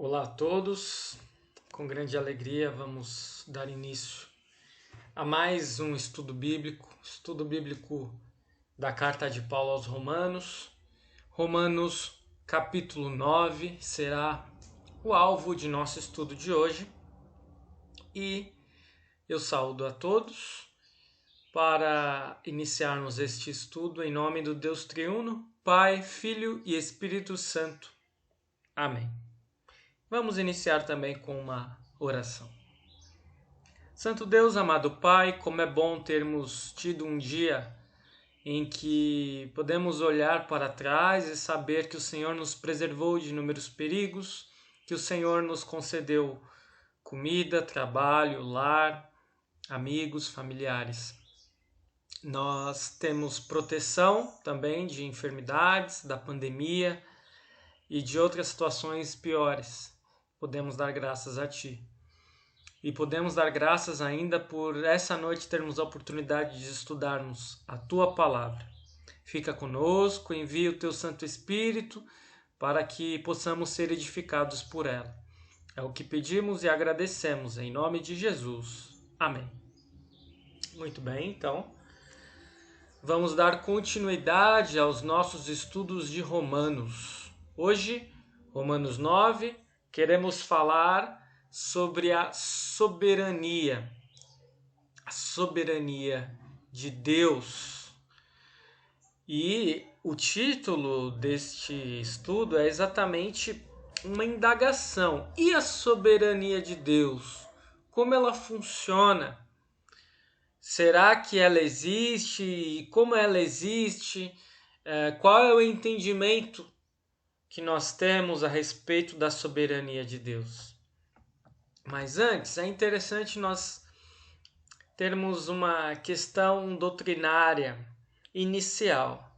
Olá a todos, com grande alegria vamos dar início a mais um estudo bíblico da carta de Paulo aos Romanos. Romanos capítulo 9 será o alvo de nosso estudo de hoje e eu saúdo a todos para iniciarmos este estudo em nome do Deus Triuno, Pai, Filho e Espírito Santo. Amém. Vamos iniciar também com uma oração. Santo Deus, amado Pai, como é bom termos tido um dia em que podemos olhar para trás e saber que o Senhor nos preservou de inúmeros perigos, que o Senhor nos concedeu comida, trabalho, lar, amigos, familiares. Nós temos proteção também de enfermidades, da pandemia e de outras situações piores. Podemos dar graças a Ti. E podemos dar graças ainda por essa noite termos a oportunidade de estudarmos a Tua Palavra. Fica conosco, envia o Teu Santo Espírito para que possamos ser edificados por ela. É o que pedimos e agradecemos em nome de Jesus. Amém. Muito bem, então, vamos dar continuidade aos nossos estudos de Romanos. Hoje, Romanos 9, queremos falar sobre a soberania de Deus. E o título deste estudo é exatamente uma indagação. E a soberania de Deus? Como ela funciona? Será que ela existe? E como ela existe? Qual é o entendimento que nós temos a respeito da soberania de Deus? Mas antes, é interessante nós termos uma questão doutrinária inicial.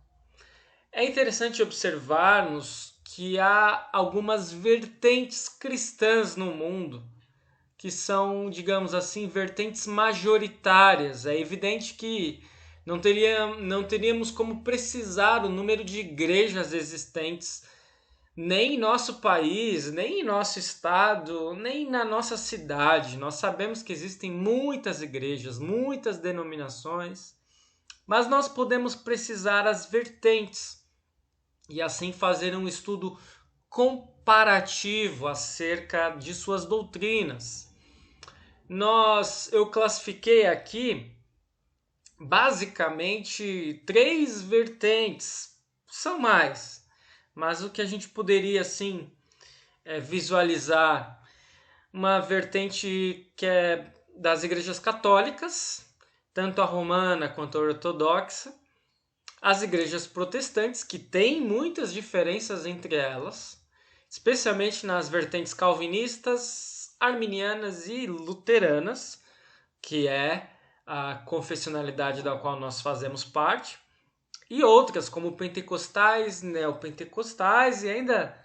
É interessante observarmos que há algumas vertentes cristãs no mundo que são, digamos assim, vertentes majoritárias. É evidente que não teríamos como precisar o número de igrejas existentes nem em nosso país, nem em nosso estado, nem na nossa cidade. Nós sabemos que existem muitas igrejas, muitas denominações, mas nós podemos precisar as vertentes e assim fazer um estudo comparativo acerca de suas doutrinas. Eu classifiquei aqui basicamente 3 vertentes, são mais, mas o que a gente poderia assim visualizar, uma vertente que é das igrejas católicas, tanto a romana quanto a ortodoxa, as igrejas protestantes, que têm muitas diferenças entre elas, especialmente nas vertentes calvinistas, arminianas e luteranas, que é a confessionalidade da qual nós fazemos parte, e outras como pentecostais, neopentecostais, e ainda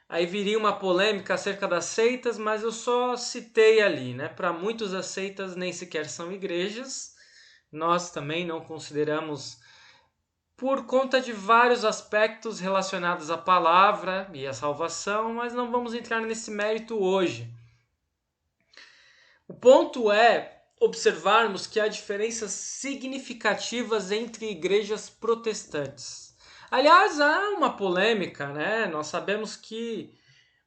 aí viria uma polêmica acerca das seitas, mas eu só citei ali, né? Para muitos as seitas nem sequer são igrejas, nós também não consideramos por conta de vários aspectos relacionados à palavra e à salvação, mas não vamos entrar nesse mérito hoje. O ponto é observarmos que há diferenças significativas entre igrejas protestantes. Aliás, há uma polêmica, né? Nós sabemos que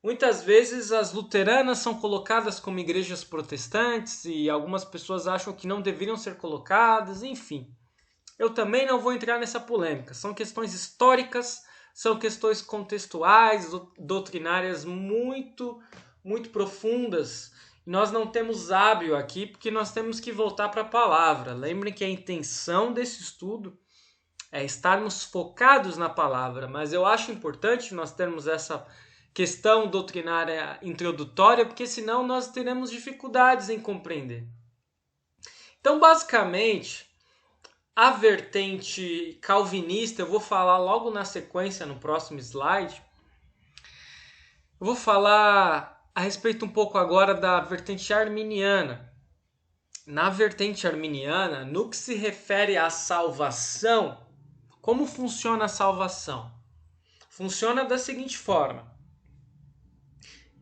muitas vezes as luteranas são colocadas como igrejas protestantes e algumas pessoas acham que não deveriam ser colocadas, enfim. Eu também não vou entrar nessa polêmica. São questões históricas, são questões contextuais, doutrinárias muito, muito profundas. Nós não temos hábil aqui porque nós temos que voltar para a palavra. Lembrem que a intenção desse estudo é estarmos focados na palavra, mas eu acho importante nós termos essa questão doutrinária introdutória, porque senão nós teremos dificuldades em compreender. Então, basicamente, a vertente calvinista, eu vou falar logo na sequência, no próximo slide, eu vou falar a respeito um pouco agora da vertente arminiana. Na vertente arminiana, no que se refere à salvação, como funciona a salvação? Funciona da seguinte forma: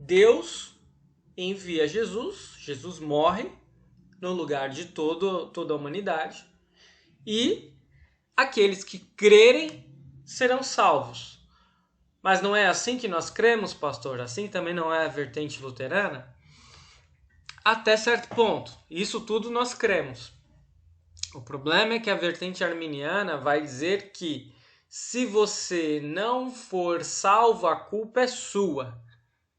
Deus envia Jesus, Jesus morre no lugar de toda a humanidade, e aqueles que crerem serão salvos. Mas não é assim que nós cremos, pastor? Assim também não é a vertente luterana? Até certo ponto. Isso tudo nós cremos. O problema é que a vertente arminiana vai dizer que se você não for salvo, a culpa é sua.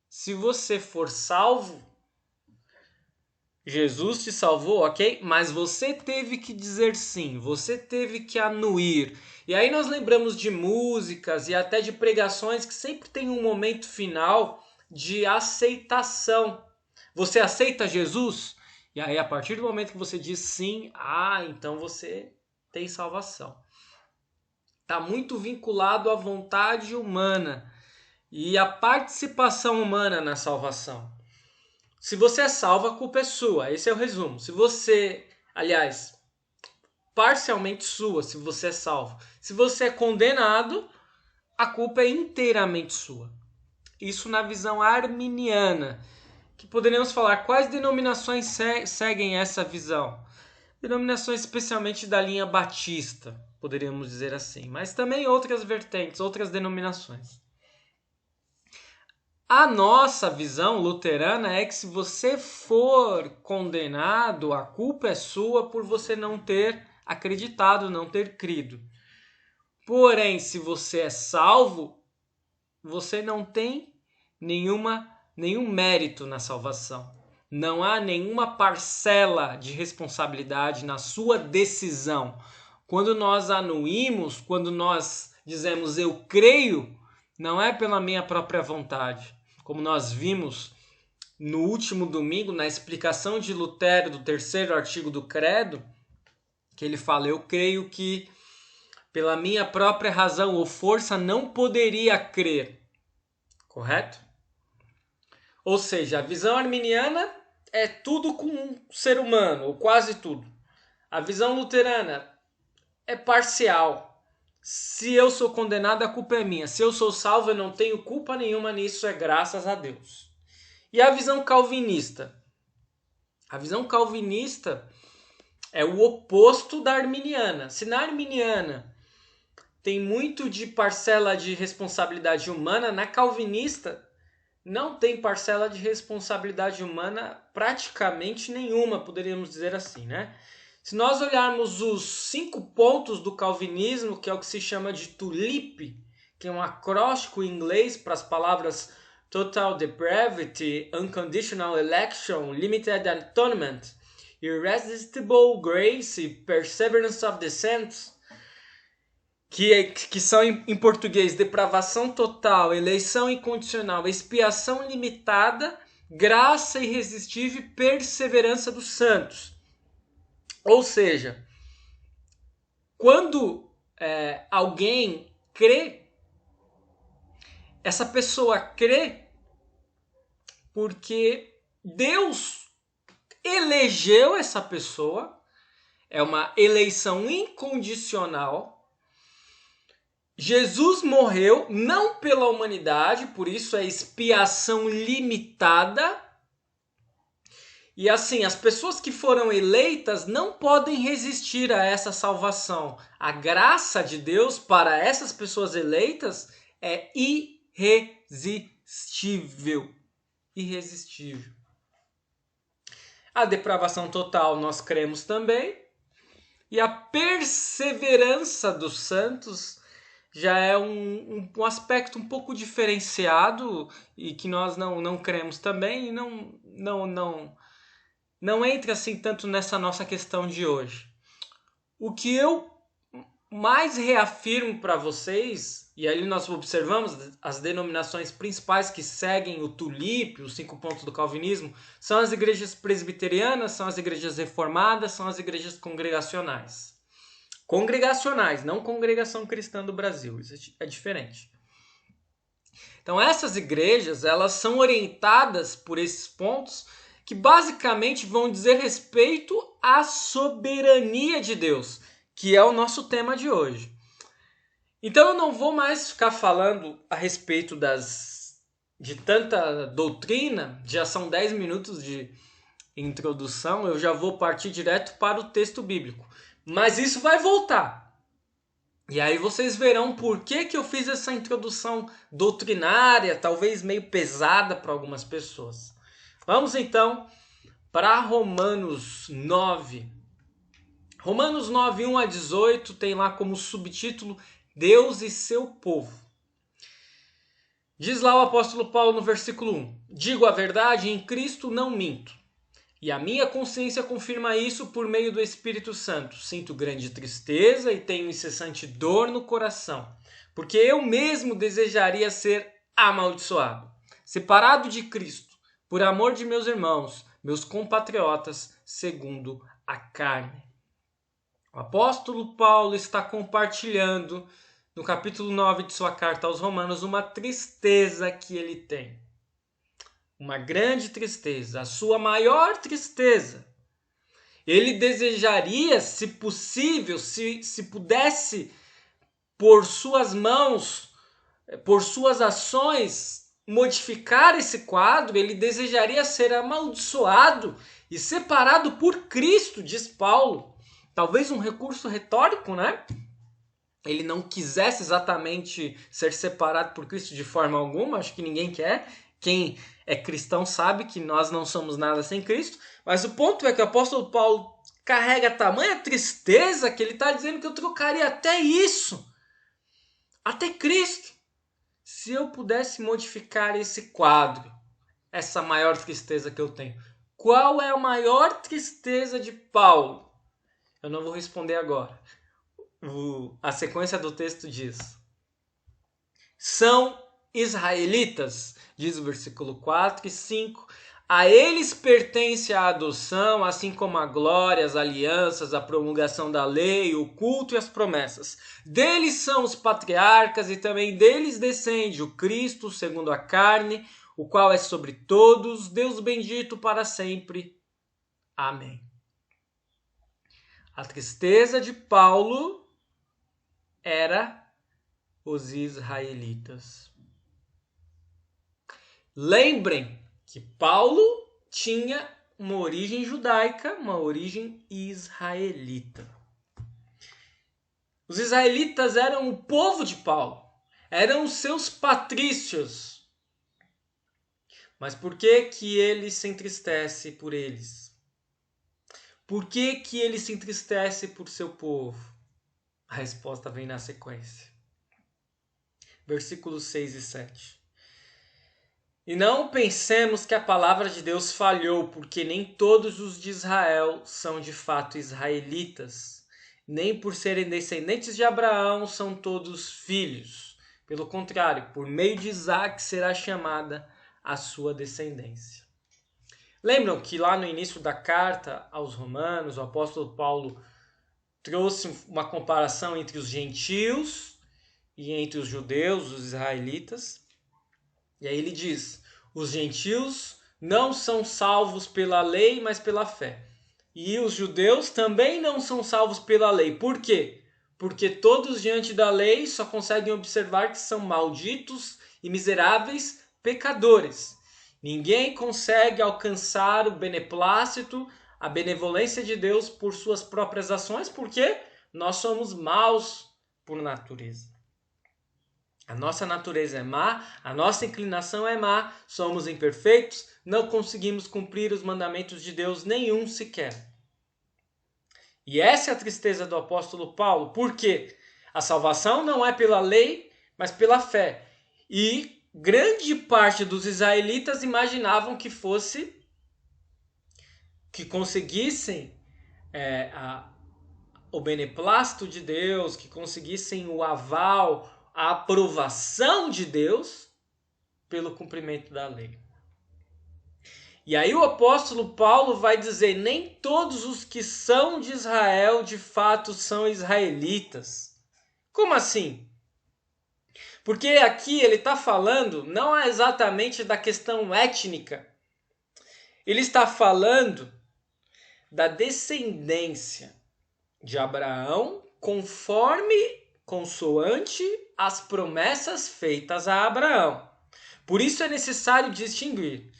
Se você for salvo, Jesus te salvou, ok? Mas você teve que dizer sim, você teve que anuir. E aí nós lembramos de músicas e até de pregações que sempre tem um momento final de aceitação. Você aceita Jesus? E aí a partir do momento que você diz sim, então você tem salvação. Está muito vinculado à vontade humana e à participação humana na salvação. Se você é salvo, a culpa é sua. Esse é o resumo. Se você, aliás, parcialmente sua, se você é salvo. Se você é condenado, a culpa é inteiramente sua. Isso na visão arminiana. Que poderíamos falar quais denominações seguem essa visão. Denominações especialmente da linha batista, poderíamos dizer assim. Mas também outras vertentes, outras denominações. A nossa visão luterana é que se você for condenado, a culpa é sua por você não ter acreditado, não ter crido. Porém, se você é salvo, você não tem nenhum mérito na salvação. Não há nenhuma parcela de responsabilidade na sua decisão. Quando nós anuímos, quando nós dizemos eu creio, não é pela minha própria vontade. Como nós vimos no último domingo, na explicação de Lutero do 3º artigo do Credo, que ele fala, eu creio que pela minha própria razão ou força não poderia crer. Correto? Ou seja, a visão arminiana é tudo com o ser humano, ou quase tudo. A visão luterana é parcial. Se eu sou condenado, a culpa é minha. Se eu sou salvo, eu não tenho culpa nenhuma nisso, é graças a Deus. E a visão calvinista? A visão calvinista é o oposto da arminiana. Se na arminiana tem muito de parcela de responsabilidade humana, na calvinista não tem parcela de responsabilidade humana praticamente nenhuma, poderíamos dizer assim, né? Se nós olharmos os 5 pontos do calvinismo, que é o que se chama de TULIP, que é um acróstico em inglês para as palavras Total Depravity, Unconditional Election, Limited Atonement, Irresistible Grace e Perseverance of the Saints, que são em português depravação total, eleição incondicional, expiação limitada, graça irresistível e perseverança dos santos. Ou seja, quando alguém crê, essa pessoa crê porque Deus elegeu essa pessoa, é uma eleição incondicional. Jesus morreu não pela humanidade, por isso é expiação limitada. E assim, as pessoas que foram eleitas não podem resistir a essa salvação. A graça de Deus para essas pessoas eleitas é irresistível. Irresistível. A depravação total nós cremos também. E a perseverança dos santos já é um aspecto um pouco diferenciado e que nós não cremos também e não entra assim tanto nessa nossa questão de hoje. O que eu mais reafirmo para vocês, e aí nós observamos as denominações principais que seguem o TULIP, os 5 pontos do calvinismo, são as igrejas presbiterianas, são as igrejas reformadas, são as igrejas congregacionais. Congregacionais, não congregação cristã do Brasil, isso é diferente. Então essas igrejas, elas são orientadas por esses pontos que basicamente vão dizer respeito à soberania de Deus, que é o nosso tema de hoje. Então eu não vou mais ficar falando a respeito de tanta doutrina, já são 10 minutos de introdução, eu já vou partir direto para o texto bíblico. Mas isso vai voltar. E aí vocês verão por que eu fiz essa introdução doutrinária, talvez meio pesada para algumas pessoas. Vamos então para Romanos 9. Romanos 9, 1 a 18 tem lá como subtítulo Deus e seu povo. Diz lá o apóstolo Paulo no versículo 1: Digo a verdade, em Cristo não minto. E a minha consciência confirma isso por meio do Espírito Santo. Sinto grande tristeza e tenho incessante dor no coração, porque eu mesmo desejaria ser amaldiçoado, separado de Cristo, por amor de meus irmãos, meus compatriotas, segundo a carne. O apóstolo Paulo está compartilhando, no capítulo 9 de sua carta aos Romanos, uma tristeza que ele tem. Uma grande tristeza, a sua maior tristeza. Ele desejaria, se possível, se pudesse, por suas mãos, por suas ações, modificar esse quadro, ele desejaria ser amaldiçoado e separado por Cristo, diz Paulo. Talvez um recurso retórico, né? Ele não quisesse exatamente ser separado por Cristo de forma alguma, acho que ninguém quer. Quem é cristão sabe que nós não somos nada sem Cristo, mas o ponto é que o apóstolo Paulo carrega tamanha tristeza que ele está dizendo que eu trocaria até isso, até Cristo, se eu pudesse modificar esse quadro, essa maior tristeza que eu tenho. Qual é a maior tristeza de Paulo? Eu não vou responder agora. A sequência do texto diz: são israelitas, diz o versículo 4 e 5, a eles pertence a adoção, assim como a glória, as alianças, a promulgação da lei, o culto e as promessas. Deles são os patriarcas e também deles descende o Cristo, segundo a carne, o qual é sobre todos, Deus bendito para sempre. Amém. A tristeza de Paulo era os israelitas. Lembrem que Paulo tinha uma origem judaica, uma origem israelita. Os israelitas eram o povo de Paulo, eram os seus patrícios. Mas por que ele se entristece por eles? Por que ele se entristece por seu povo? A resposta vem na sequência. Versículos 6 e 7. E não pensemos que a palavra de Deus falhou, porque nem todos os de Israel são de fato israelitas. Nem por serem descendentes de Abraão são todos filhos. Pelo contrário, por meio de Isaac será chamada a sua descendência. Lembram que lá no início da carta aos Romanos, o apóstolo Paulo trouxe uma comparação entre os gentios e entre os judeus, os israelitas. E aí ele diz: os gentios não são salvos pela lei, mas pela fé. E os judeus também não são salvos pela lei. Por quê? Porque todos diante da lei só conseguem observar que são malditos e miseráveis pecadores. Ninguém consegue alcançar o beneplácito, a benevolência de Deus por suas próprias ações, porque nós somos maus por natureza. A nossa natureza é má, a nossa inclinação é má, somos imperfeitos, não conseguimos cumprir os mandamentos de Deus nenhum sequer. E essa é a tristeza do apóstolo Paulo, porque a salvação não é pela lei, mas pela fé. E grande parte dos israelitas imaginavam que conseguissem o beneplácito de Deus, que conseguissem o aval, a aprovação de Deus pelo cumprimento da lei. E aí o apóstolo Paulo vai dizer: nem todos os que são de Israel de fato são israelitas. Como assim? Porque aqui ele está falando não é exatamente da questão étnica. Ele está falando da descendência de Abraão consoante as promessas feitas a Abraão. Por isso é necessário distinguir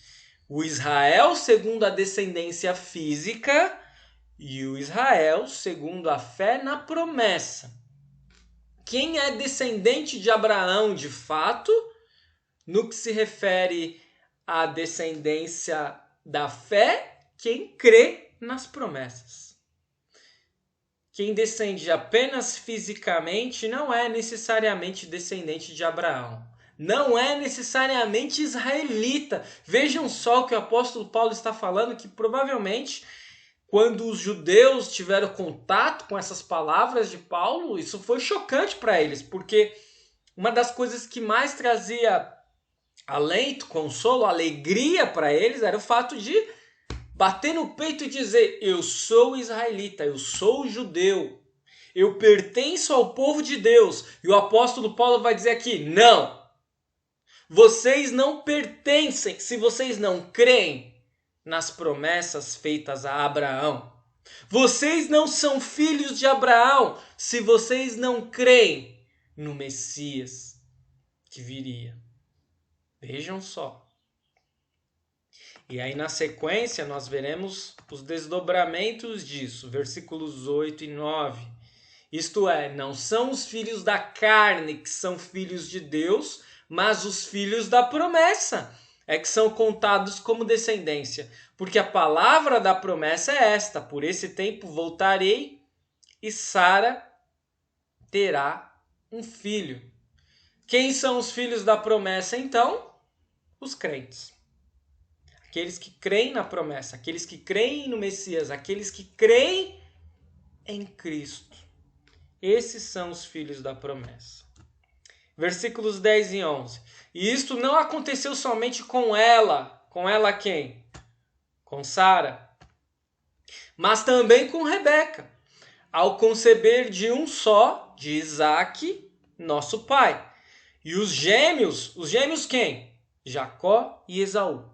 o Israel segundo a descendência física e o Israel segundo a fé na promessa. Quem é descendente de Abraão de fato, no que se refere à descendência da fé, quem crê nas promessas. Quem descende apenas fisicamente não é necessariamente descendente de Abraão. Não é necessariamente israelita. Vejam só o que o apóstolo Paulo está falando, que provavelmente quando os judeus tiveram contato com essas palavras de Paulo, isso foi chocante para eles, porque uma das coisas que mais trazia alento, consolo, alegria para eles era o fato de bater no peito e dizer: eu sou israelita, eu sou judeu, eu pertenço ao povo de Deus. E o apóstolo Paulo vai dizer aqui: não, vocês não pertencem se vocês não creem nas promessas feitas a Abraão. Vocês não são filhos de Abraão se vocês não creem no Messias que viria. Vejam só. E aí na sequência nós veremos os desdobramentos disso, versículos 8 e 9. Isto é, não são os filhos da carne que são filhos de Deus, mas os filhos da promessa é que são contados como descendência. Porque a palavra da promessa é esta: por esse tempo voltarei e Sara terá um filho. Quem são os filhos da promessa então? Os crentes. Aqueles que creem na promessa, aqueles que creem no Messias, aqueles que creem em Cristo. Esses são os filhos da promessa. Versículos 10 e 11. E isto não aconteceu somente com ela. Com ela quem? Com Sara. Mas também com Rebeca, ao conceber de um só, de Isaque, nosso pai. E os gêmeos quem? Jacó e Esaú.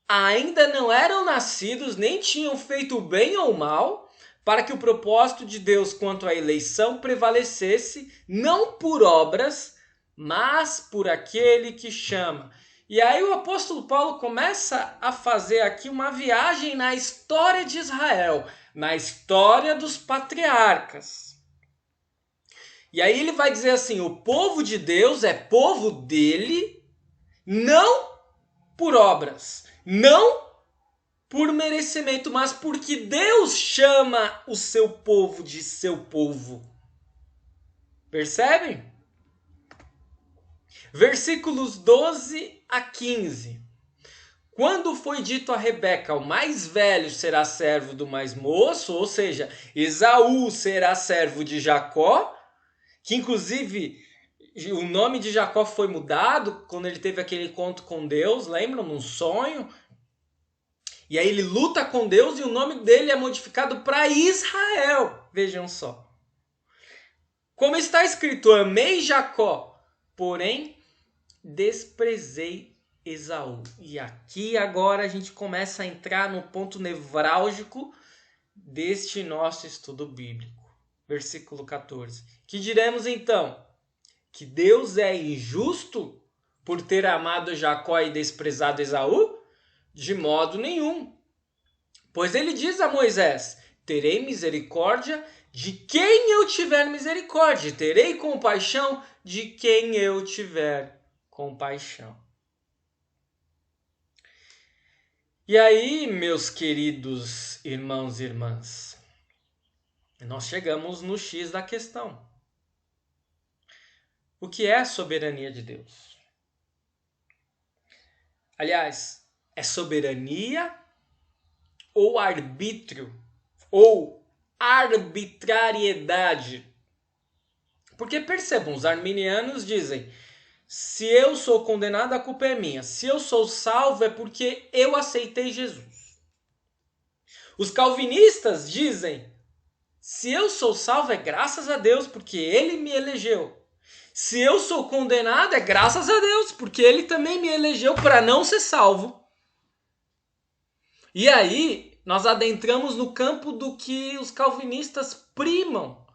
Ainda não eram nascidos, nem tinham feito bem ou mal, para que o propósito de Deus quanto à eleição prevalecesse, não por obras, mas por aquele que chama. E aí o apóstolo Paulo começa a fazer aqui uma viagem na história de Israel, na história dos patriarcas. E aí ele vai dizer assim: o povo de Deus é povo dele, não por obras, não por merecimento, mas porque Deus chama o seu povo de seu povo. Percebem? Versículos 12 a 15. Quando foi dito a Rebeca: o mais velho será servo do mais moço, ou seja, Esaú será servo de Jacó, que inclusive o nome de Jacó foi mudado quando ele teve aquele encontro com Deus, lembram? Num sonho. E aí ele luta com Deus e o nome dele é modificado para Israel. Vejam só. Como está escrito: amei Jacó, porém desprezei Esaú. E aqui agora a gente começa a entrar no ponto nevrálgico deste nosso estudo bíblico. Versículo 14. Que diremos então? Que Deus é injusto por ter amado Jacó e desprezado Esaú? De modo nenhum. Pois ele diz a Moisés: terei misericórdia de quem eu tiver misericórdia, terei compaixão de quem eu tiver compaixão. E aí, meus queridos irmãos e irmãs, nós chegamos no X da questão. O que é a soberania de Deus? Aliás, é soberania ou arbítrio? Ou arbitrariedade? Porque percebam, os arminianos dizem: se eu sou condenado, a culpa é minha. Se eu sou salvo, é porque eu aceitei Jesus. Os calvinistas dizem: se eu sou salvo, é graças a Deus, porque Ele me elegeu. Se eu sou condenado, é graças a Deus, porque Ele também me elegeu para não ser salvo. E aí, nós adentramos no campo do que os calvinistas primam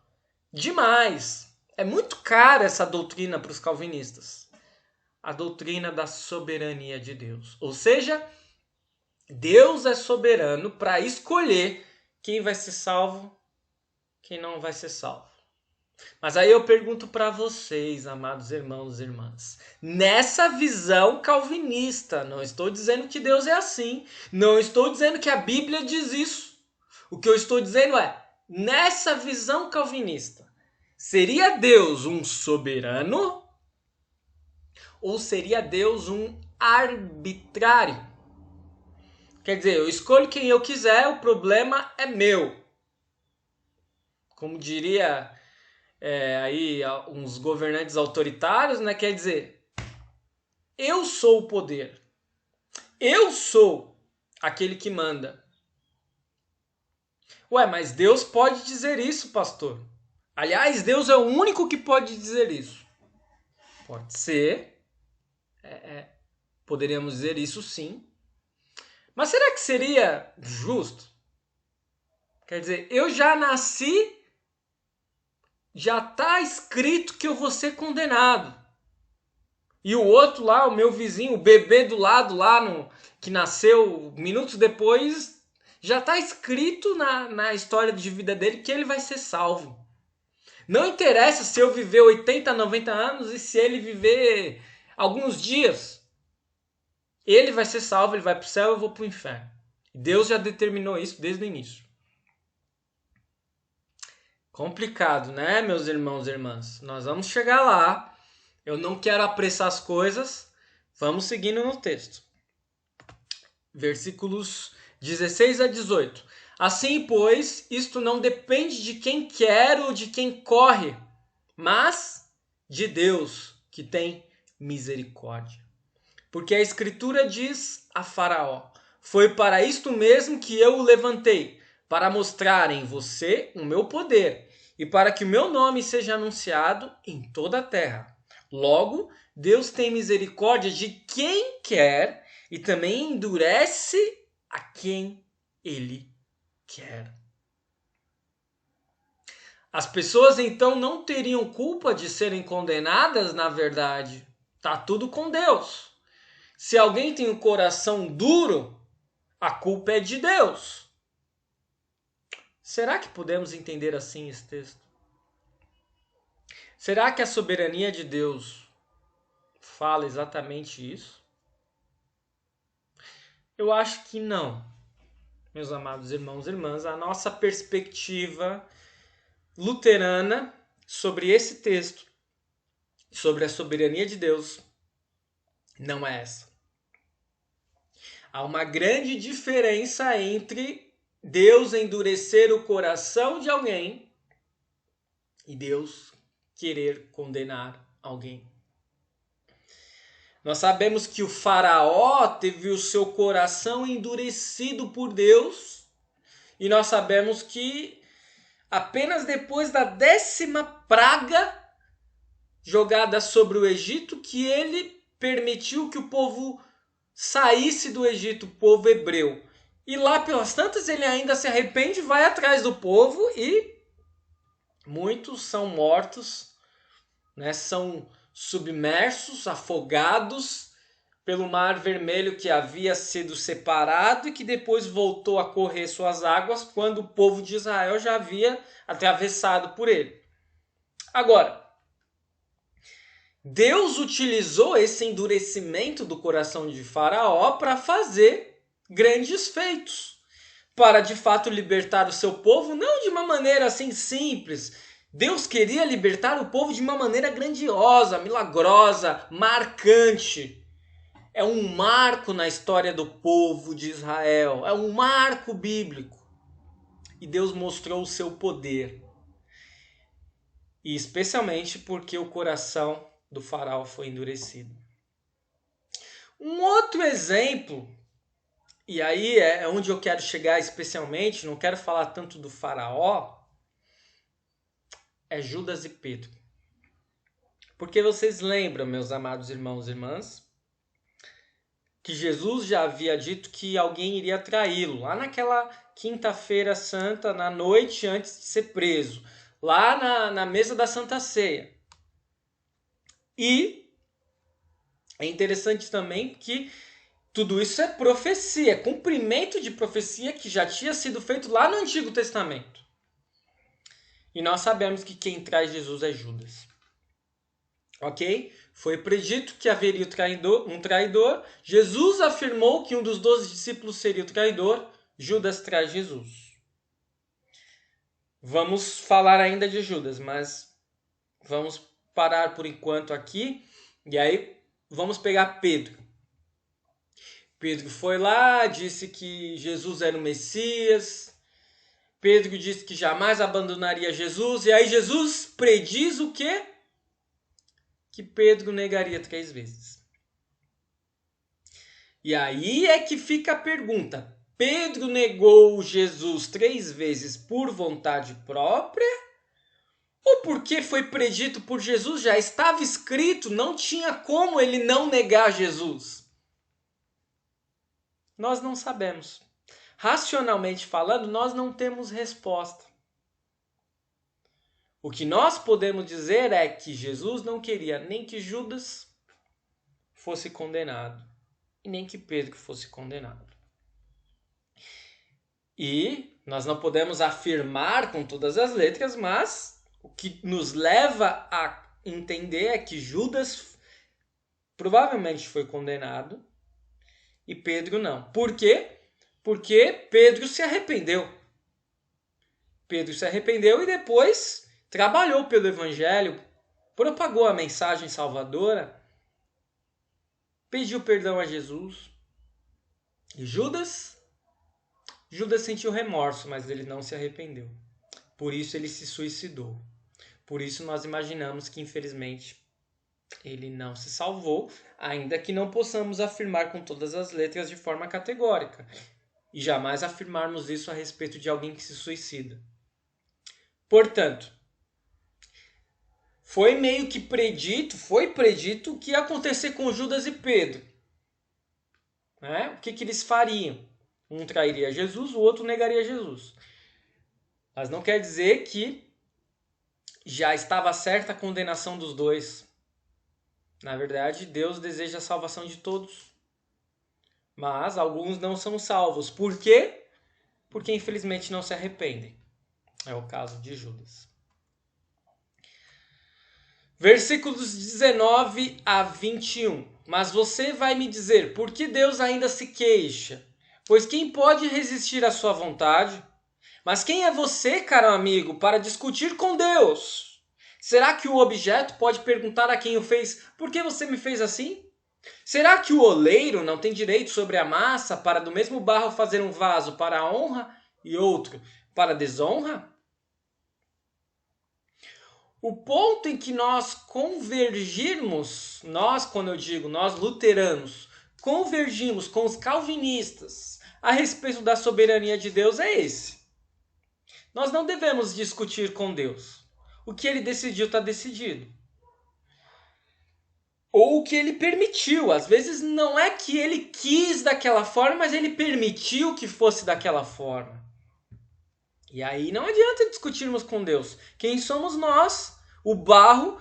demais. É muito cara essa doutrina para os calvinistas. a doutrina da soberania de Deus. Ou seja, Deus é soberano para escolher quem vai ser salvo, quem não vai ser salvo. Mas aí eu pergunto para vocês, amados irmãos e irmãs, nessa visão calvinista, não estou dizendo que Deus é assim, não estou dizendo que a Bíblia diz isso. O que eu estou dizendo é, nessa visão calvinista, seria Deus um soberano ou seria Deus um arbitrário? Quer dizer, eu escolho quem eu quiser, o problema é meu. Como diria aí uns governantes autoritários, né? Quer dizer, eu sou o poder. Eu sou aquele que manda. Ué, mas Deus pode dizer isso, pastor. Aliás, Deus é o único que pode dizer isso. Pode ser. Poderíamos dizer isso sim. Mas será que seria justo? Quer dizer, eu já nasci, já está escrito que eu vou ser condenado. E o outro lá, o meu vizinho, o bebê do lado lá, que nasceu minutos depois, já está escrito na história de vida dele que ele vai ser salvo. Não interessa se eu viver 80, 90 anos e se ele viver alguns dias. Ele vai ser salvo, ele vai para o céu e eu vou para o inferno. Deus já determinou isso desde o início. Complicado, né, meus irmãos e irmãs? Nós vamos chegar lá. Eu não quero apressar as coisas. Vamos seguindo no texto. Versículos 16 a 18. Assim, pois, isto não depende de quem quer ou de quem corre, mas de Deus, que tem misericórdia. Porque a Escritura diz a Faraó: foi para isto mesmo que eu o levantei, para mostrar em você o meu poder, e para que o meu nome seja anunciado em toda a terra. Logo, Deus tem misericórdia de quem quer e também endurece a quem Ele quer. As pessoas então não teriam culpa de serem condenadas, na verdade. Tá tudo com Deus. Se alguém tem um coração duro, a culpa é de Deus. Será que podemos entender assim esse texto? Será que a soberania de Deus fala exatamente isso? Eu acho que não. Meus amados irmãos e irmãs, a nossa perspectiva luterana sobre esse texto, sobre a soberania de Deus, não é essa. Há uma grande diferença entre Deus endurecer o coração de alguém e Deus querer condenar alguém. Nós sabemos que o faraó teve o seu coração endurecido por Deus e nós sabemos que apenas depois da 10ª praga jogada sobre o Egito que ele permitiu que o povo saísse do Egito, o povo hebreu. E lá pelas tantas ele ainda se arrepende, vai atrás do povo e muitos são mortos, né? São submersos, afogados pelo Mar Vermelho que havia sido separado e que depois voltou a correr suas águas quando o povo de Israel já havia atravessado por ele. Agora, Deus utilizou esse endurecimento do coração de Faraó para fazer grandes feitos, para de fato libertar o seu povo, não de uma maneira assim simples. Deus queria libertar o povo de uma maneira grandiosa, milagrosa, marcante. É um marco na história do povo de Israel, é um marco bíblico. E Deus mostrou o seu poder. E especialmente porque o coração do faraó foi endurecido. Um outro exemplo, e aí é onde eu quero chegar especialmente, não quero falar tanto do faraó, é Judas e Pedro. Porque vocês lembram, meus amados irmãos e irmãs, que Jesus já havia dito que alguém iria traí-lo, lá naquela quinta-feira santa, na noite antes de ser preso, lá na mesa da Santa Ceia. E É interessante também que tudo isso é profecia, é cumprimento de profecia que já tinha sido feito lá no Antigo Testamento. E nós sabemos que quem traz Jesus é Judas. Ok? Foi predito que haveria um traidor. Jesus afirmou que um dos 12 discípulos seria o traidor. Judas traz Jesus. Vamos falar ainda de Judas, mas vamos parar por enquanto aqui. E aí vamos pegar Pedro. Pedro foi lá, disse que Jesus era o Messias. Pedro disse que jamais abandonaria Jesus. E aí Jesus prediz o quê? Que Pedro negaria 3 vezes. E aí é que fica a pergunta. Pedro negou Jesus 3 vezes por vontade própria? Ou porque foi predito por Jesus? Já estava escrito, não tinha como ele não negar Jesus. Nós não sabemos. Racionalmente falando, nós não temos resposta. O que nós podemos dizer é que Jesus não queria nem que Judas fosse condenado e nem que Pedro fosse condenado. E nós não podemos afirmar com todas as letras, mas o que nos leva a entender é que Judas provavelmente foi condenado e Pedro não. Por quê? Porque Pedro se arrependeu. Pedro se arrependeu e depois trabalhou pelo Evangelho, propagou a mensagem salvadora, pediu perdão a Jesus. E Judas sentiu remorso, mas ele não se arrependeu. Por isso ele se suicidou. Por isso nós imaginamos que, infelizmente, ele não se salvou, ainda que não possamos afirmar com todas as letras de forma categórica. E jamais afirmarmos isso a respeito de alguém que se suicida. Portanto, foi predito o que ia acontecer com Judas e Pedro. O que eles fariam? Um trairia Jesus, o outro negaria Jesus. Mas não quer dizer que já estava certa a condenação dos dois. Na verdade, Deus deseja a salvação de todos. Mas alguns não são salvos. Por quê? Porque infelizmente não se arrependem. É o caso de Judas. Versículos 19 a 21. Mas você vai me dizer, por que Deus ainda se queixa? Pois quem pode resistir à sua vontade? Mas quem é você, caro amigo, para discutir com Deus? Será que o objeto pode perguntar a quem o fez, por que você me fez assim? Será que o oleiro não tem direito sobre a massa para do mesmo barro fazer um vaso para a honra e outro para a desonra? O ponto em que nós convergirmos, nós, quando eu digo nós luteranos, convergimos com os calvinistas a respeito da soberania de Deus é esse. Nós não devemos discutir com Deus. O que ele decidiu está decidido. Ou o que ele permitiu. Às vezes não é que ele quis daquela forma, mas ele permitiu que fosse daquela forma. E aí não adianta discutirmos com Deus. Quem somos nós, o barro,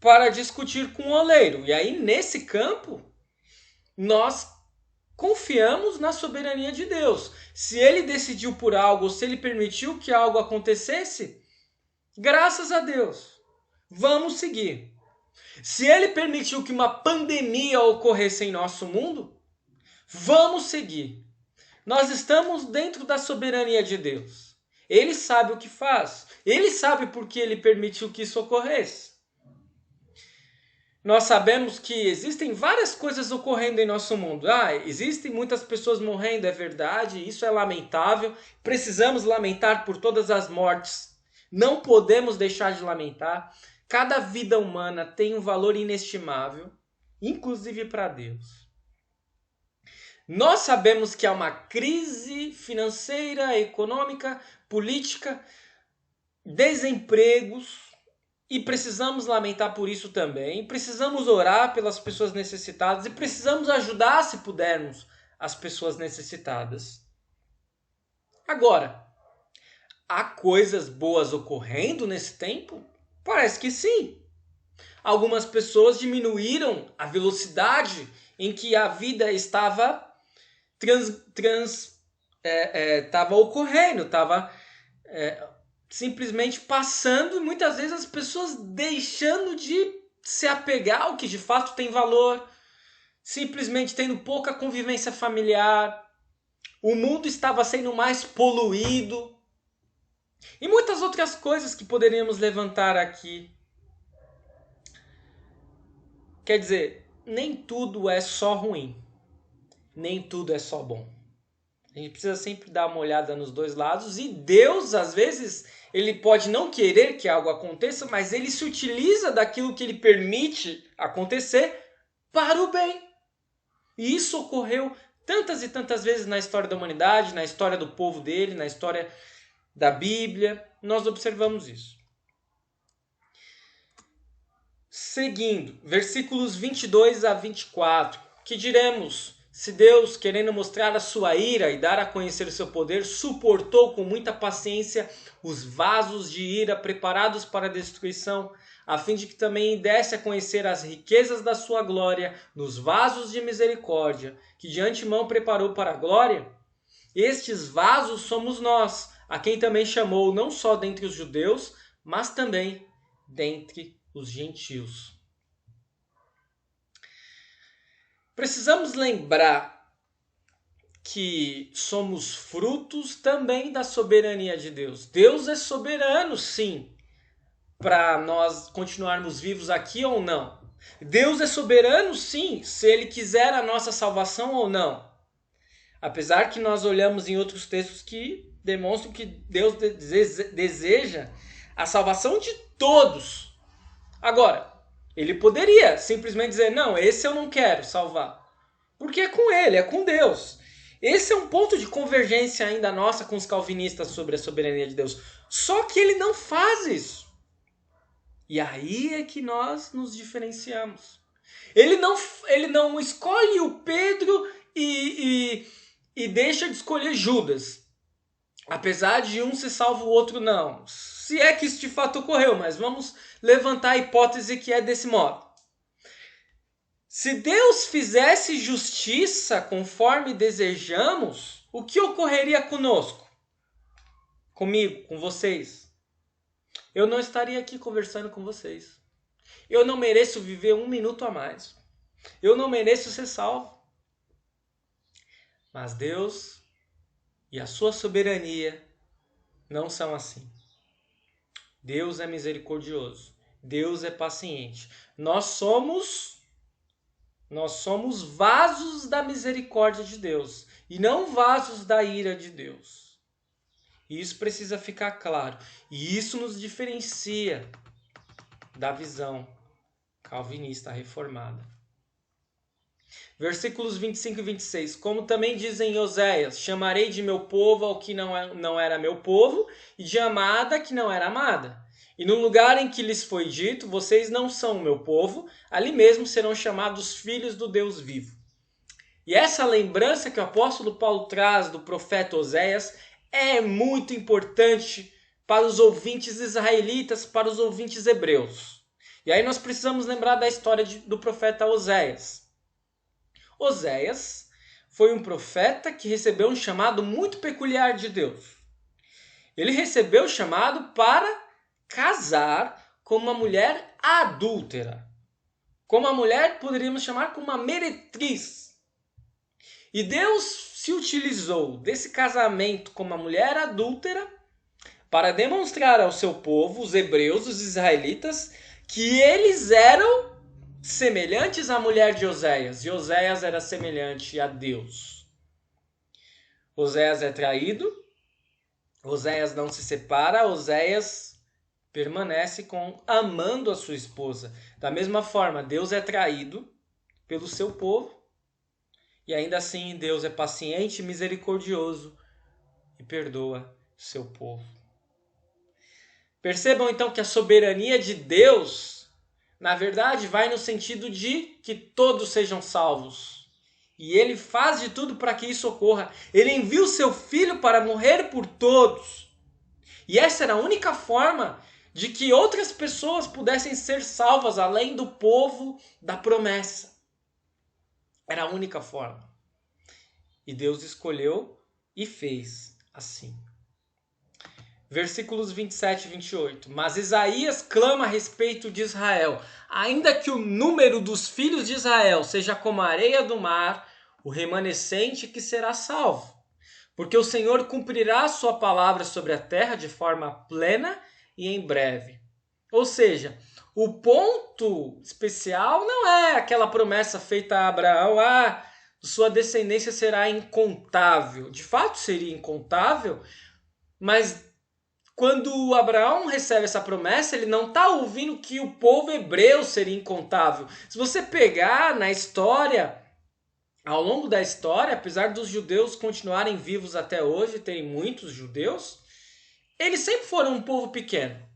para discutir com o oleiro? E aí nesse campo, nós confiamos na soberania de Deus. Se ele decidiu por algo, se ele permitiu que algo acontecesse, graças a Deus, vamos seguir. Se ele permitiu que uma pandemia ocorresse em nosso mundo, vamos seguir. Nós estamos dentro da soberania de Deus. Ele sabe o que faz. Ele sabe por que ele permitiu que isso ocorresse. Nós sabemos que existem várias coisas ocorrendo em nosso mundo. Existem muitas pessoas morrendo, é verdade, isso é lamentável. Precisamos lamentar por todas as mortes. Não podemos deixar de lamentar. Cada vida humana tem um valor inestimável, inclusive para Deus. Nós sabemos que há uma crise financeira, econômica, política, desempregos, e precisamos lamentar por isso também. Precisamos orar pelas pessoas necessitadas e precisamos ajudar, se pudermos, as pessoas necessitadas. Agora, há coisas boas ocorrendo nesse tempo? Parece que sim. Algumas pessoas diminuíram a velocidade em que a vida estava estava ocorrendo, estava simplesmente passando, e muitas vezes as pessoas deixando de se apegar ao que de fato tem valor, simplesmente tendo pouca convivência familiar. O mundo estava sendo mais poluído e muitas outras coisas que poderíamos levantar aqui. Quer dizer, nem tudo é só ruim, nem tudo é só bom. A gente precisa sempre dar uma olhada nos dois lados, e Deus, às vezes, ele pode não querer que algo aconteça, mas ele se utiliza daquilo que ele permite acontecer para o bem. E isso ocorreu tantas e tantas vezes na história da humanidade, na história do povo dele, na história da Bíblia. Nós observamos isso. Seguindo, versículos 22 a 24. Que diremos? Se Deus, querendo mostrar a sua ira e dar a conhecer o seu poder, suportou com muita paciência os vasos de ira preparados para a destruição, a fim de que também desse a conhecer as riquezas da sua glória nos vasos de misericórdia, que de antemão preparou para a glória? Estes vasos somos nós, a quem também chamou não só dentre os judeus, mas também dentre os gentios. Precisamos lembrar que somos frutos também da soberania de Deus. Deus é soberano, sim, para nós continuarmos vivos aqui ou não. Deus é soberano, sim, se Ele quiser a nossa salvação ou não. Apesar que nós olhamos em outros textos que demonstram que Deus deseja a salvação de todos. Agora, Ele poderia simplesmente dizer, não, esse eu não quero salvar. Porque é com Ele, é com Deus. Esse é um ponto de convergência ainda nossa com os calvinistas sobre a soberania de Deus. Só que Ele não faz isso. E aí é que nós nos diferenciamos. Ele não escolhe o Pedro e deixa de escolher Judas. Apesar de um ser salvo, o outro não. Se é que isso de fato ocorreu, mas vamos levantar a hipótese que é desse modo. Se Deus fizesse justiça conforme desejamos, o que ocorreria conosco? Comigo, com vocês? Eu não estaria aqui conversando com vocês. Eu não mereço viver um minuto a mais. Eu não mereço ser salvo. Mas Deus e a sua soberania não são assim. Deus é misericordioso. Deus é paciente. Nós somos vasos da misericórdia de Deus e não vasos da ira de Deus. E isso precisa ficar claro. E isso nos diferencia da visão calvinista reformada. Versículos 25 e 26. Como também dizem Oséias, chamarei de meu povo ao que não era meu povo, e de amada que não era amada. E no lugar em que lhes foi dito, vocês não são o meu povo, ali mesmo serão chamados filhos do Deus vivo. E essa lembrança que o apóstolo Paulo traz do profeta Oséias é muito importante para os ouvintes israelitas, para os ouvintes hebreus. E aí nós precisamos lembrar da história do profeta Oséias. Oséias foi um profeta que recebeu um chamado muito peculiar de Deus. Ele recebeu o chamado para casar com uma mulher adúltera. Como a mulher, poderíamos chamar como uma meretriz. E Deus se utilizou desse casamento com uma mulher adúltera para demonstrar ao seu povo, os hebreus, os israelitas, que eles eram semelhantes à mulher de Oséias. E Oséias era semelhante a Deus. Oséias é traído. Oséias não se separa. Oséias permanece amando a sua esposa. Da mesma forma, Deus é traído pelo seu povo. E ainda assim, Deus é paciente e misericordioso e perdoa seu povo. Percebam então que a soberania de Deus, na verdade, vai no sentido de que todos sejam salvos. E Ele faz de tudo para que isso ocorra. Ele envia o seu Filho para morrer por todos. E essa era a única forma de que outras pessoas pudessem ser salvas além do povo da promessa. Era a única forma. E Deus escolheu e fez assim. Versículos 27 e 28. Mas Isaías clama a respeito de Israel. Ainda que o número dos filhos de Israel seja como a areia do mar, o remanescente que será salvo. Porque o Senhor cumprirá a sua palavra sobre a terra de forma plena e em breve. Ou seja, o ponto especial não é aquela promessa feita a Abraão, sua descendência será incontável. De fato seria incontável, mas quando Abraão recebe essa promessa, ele não está ouvindo que o povo hebreu seria incontável. Se você pegar na história, ao longo da história, apesar dos judeus continuarem vivos até hoje, tem muitos judeus, eles sempre foram um povo pequeno.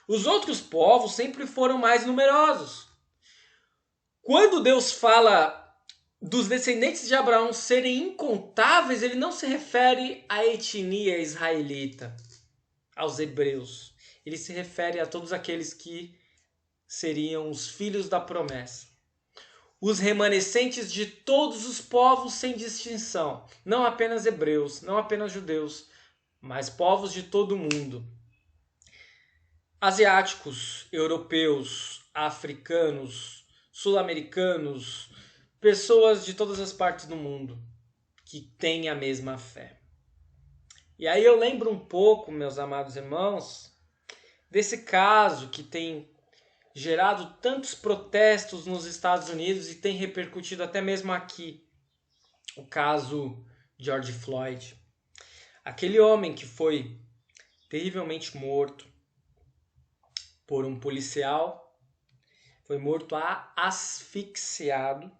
Os outros povos sempre foram mais numerosos. Quando Deus fala dos descendentes de Abraão serem incontáveis, ele não se refere à etnia israelita, aos hebreus. Ele se refere a todos aqueles que seriam os filhos da promessa. Os remanescentes de todos os povos sem distinção. Não apenas hebreus, não apenas judeus, mas povos de todo o mundo. Asiáticos, europeus, africanos, sul-americanos, pessoas de todas as partes do mundo que têm a mesma fé. E aí eu lembro um pouco, meus amados irmãos, desse caso que tem gerado tantos protestos nos Estados Unidos e tem repercutido até mesmo aqui. O caso George Floyd. Aquele homem que foi terrivelmente morto por um policial, foi morto asfixiado.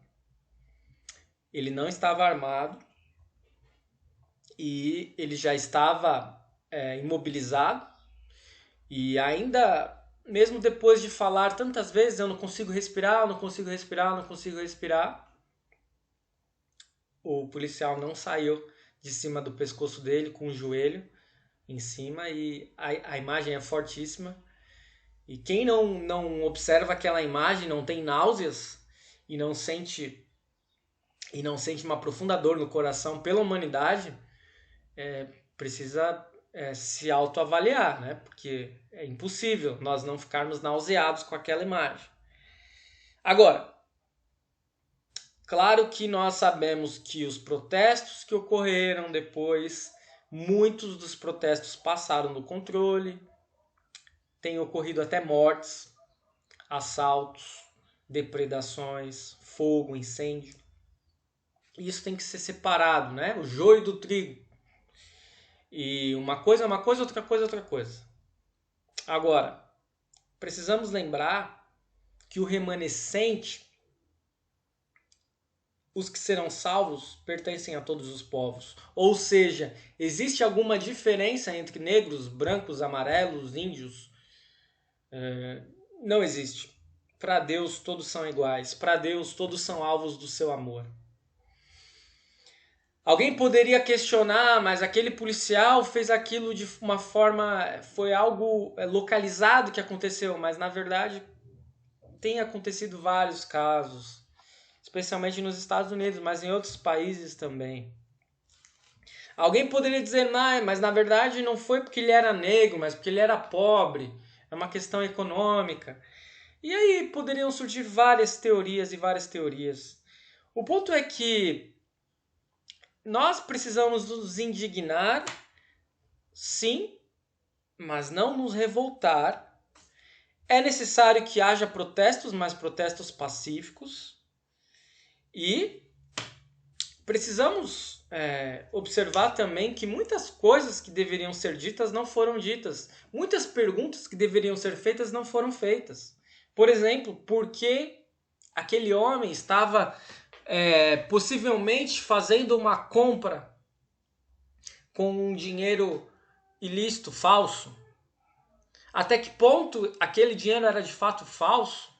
Ele não estava armado e ele já estava imobilizado. E ainda, mesmo depois de falar tantas vezes, eu não consigo respirar, eu não consigo respirar, eu não consigo respirar, o policial não saiu de cima do pescoço dele com o joelho em cima, e a imagem é fortíssima. E quem não observa aquela imagem, não tem náuseas e não sente uma profunda dor no coração pela humanidade, precisa se autoavaliar, né? Porque é impossível nós não ficarmos nauseados com aquela imagem. Agora, claro que nós sabemos que os protestos que ocorreram depois, muitos dos protestos passaram do controle, tem ocorrido até mortes, assaltos, depredações, fogo, incêndio. Isso tem que ser separado, né? O joio do trigo. E uma coisa é uma coisa, outra coisa é outra coisa. Agora, precisamos lembrar que o remanescente, os que serão salvos, pertencem a todos os povos. Ou seja, existe alguma diferença entre negros, brancos, amarelos, índios? Não existe. Para Deus todos são iguais. Para Deus todos são alvos do seu amor. Alguém poderia questionar, mas aquele policial fez aquilo de uma forma... Foi algo localizado que aconteceu, mas na verdade tem acontecido vários casos, especialmente nos Estados Unidos, mas em outros países também. Alguém poderia dizer, mas na verdade não foi porque ele era negro, mas porque ele era pobre. É uma questão econômica. E aí poderiam surgir várias teorias e várias teorias. O ponto é que nós precisamos nos indignar, sim, mas não nos revoltar. É necessário que haja protestos, mas protestos pacíficos. E precisamos observar também que muitas coisas que deveriam ser ditas não foram ditas. Muitas perguntas que deveriam ser feitas não foram feitas. Por exemplo, por que aquele homem estava possivelmente fazendo uma compra com um dinheiro ilícito, falso? Até que ponto aquele dinheiro era de fato falso?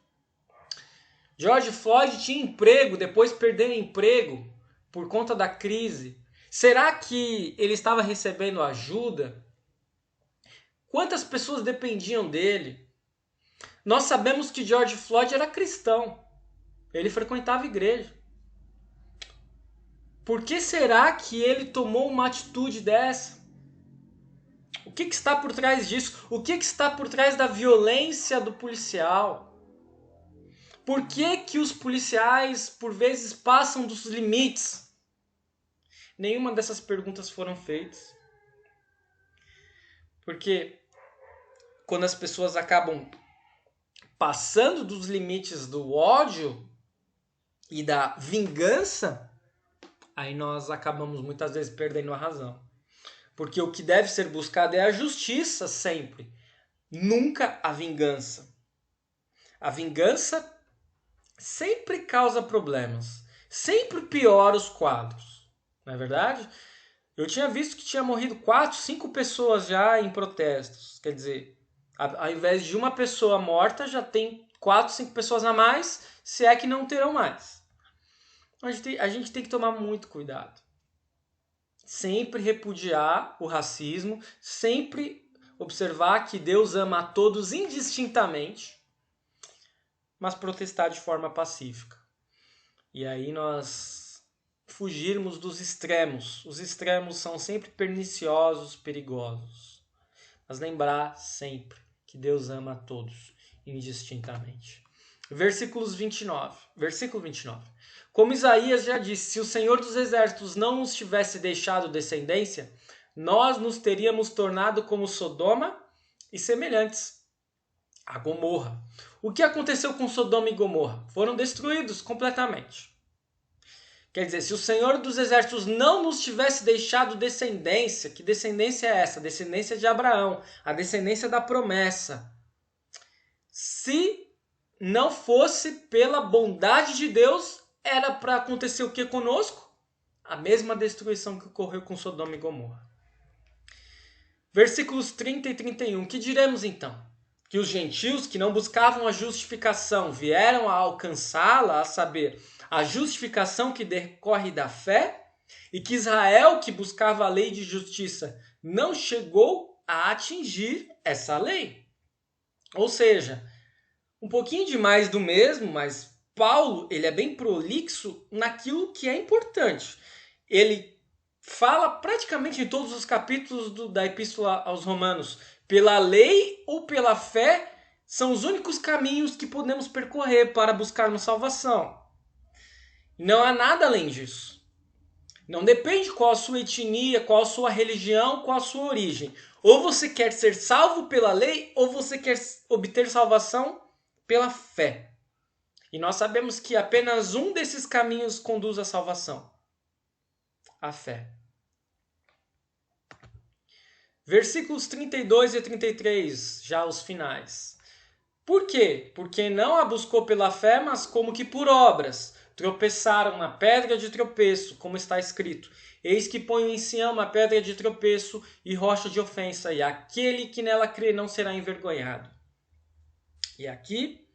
George Floyd tinha emprego, depois perdeu emprego por conta da crise. Será que ele estava recebendo ajuda? Quantas pessoas dependiam dele? Nós sabemos que George Floyd era cristão. Ele frequentava a igreja. Por que será que ele tomou uma atitude dessa? O que está por trás disso? O que está por trás da violência do policial? Por que os policiais, por vezes, passam dos limites? Nenhuma dessas perguntas foram feitas. Porque quando as pessoas acabam passando dos limites do ódio e da vingança, aí nós acabamos muitas vezes perdendo a razão. Porque o que deve ser buscado é a justiça sempre, nunca a vingança. A vingança sempre causa problemas, sempre piora os quadros, não é verdade? Eu tinha visto que tinha morrido 4, 5 pessoas já em protestos. Quer dizer, ao invés de uma pessoa morta, já tem 4, 5 pessoas a mais, se é que não terão mais. A gente tem que tomar muito cuidado. Sempre repudiar o racismo, sempre observar que Deus ama a todos indistintamente, mas protestar de forma pacífica. E aí nós fugirmos dos extremos. Os extremos são sempre perniciosos, perigosos. Mas lembrar sempre que Deus ama a todos indistintamente. Versículo 29. Como Isaías já disse, se o Senhor dos Exércitos não nos tivesse deixado descendência, nós nos teríamos tornado como Sodoma e semelhantes a Gomorra. O que aconteceu com Sodoma e Gomorra? Foram destruídos completamente. Quer dizer, se o Senhor dos Exércitos não nos tivesse deixado descendência, que descendência é essa? A descendência de Abraão, a descendência da promessa. Se não fosse pela bondade de Deus, era para acontecer o que conosco? A mesma destruição que ocorreu com Sodoma e Gomorra. Versículos 30 e 31. Que diremos então? Que os gentios que não buscavam a justificação vieram a alcançá-la, a saber, a justificação que decorre da fé, e que Israel, que buscava a lei de justiça, não chegou a atingir essa lei. Ou seja, um pouquinho de mais do mesmo, mas Paulo ele é bem prolixo naquilo que é importante. Ele fala praticamente em todos os capítulos da Epístola aos Romanos, pela lei ou pela fé, são os únicos caminhos que podemos percorrer para buscarmos salvação. Não há nada além disso. Não depende qual a sua etnia, qual a sua religião, qual a sua origem. Ou você quer ser salvo pela lei, ou você quer obter salvação pela fé. E nós sabemos que apenas um desses caminhos conduz à salvação. A fé. Versículos 32 e 33, já os finais. Por quê? Porque não a buscou pela fé, mas como que por obras. Tropeçaram na pedra de tropeço, como está escrito. Eis que ponho em Sião uma pedra de tropeço e rocha de ofensa, e aquele que nela crê não será envergonhado. E aqui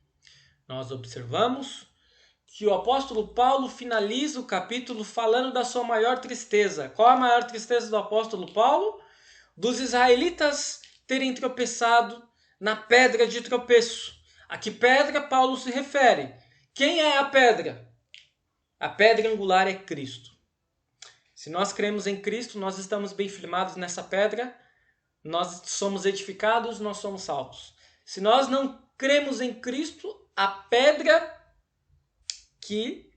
nós observamos que o apóstolo Paulo finaliza o capítulo falando da sua maior tristeza. Qual a maior tristeza do apóstolo Paulo? Dos israelitas terem tropeçado na pedra de tropeço. A que pedra Paulo se refere? Quem é a pedra? A pedra angular é Cristo. Se nós cremos em Cristo, nós estamos bem firmados nessa pedra, nós somos edificados, nós somos salvos. Se nós não cremos em Cristo, a pedra que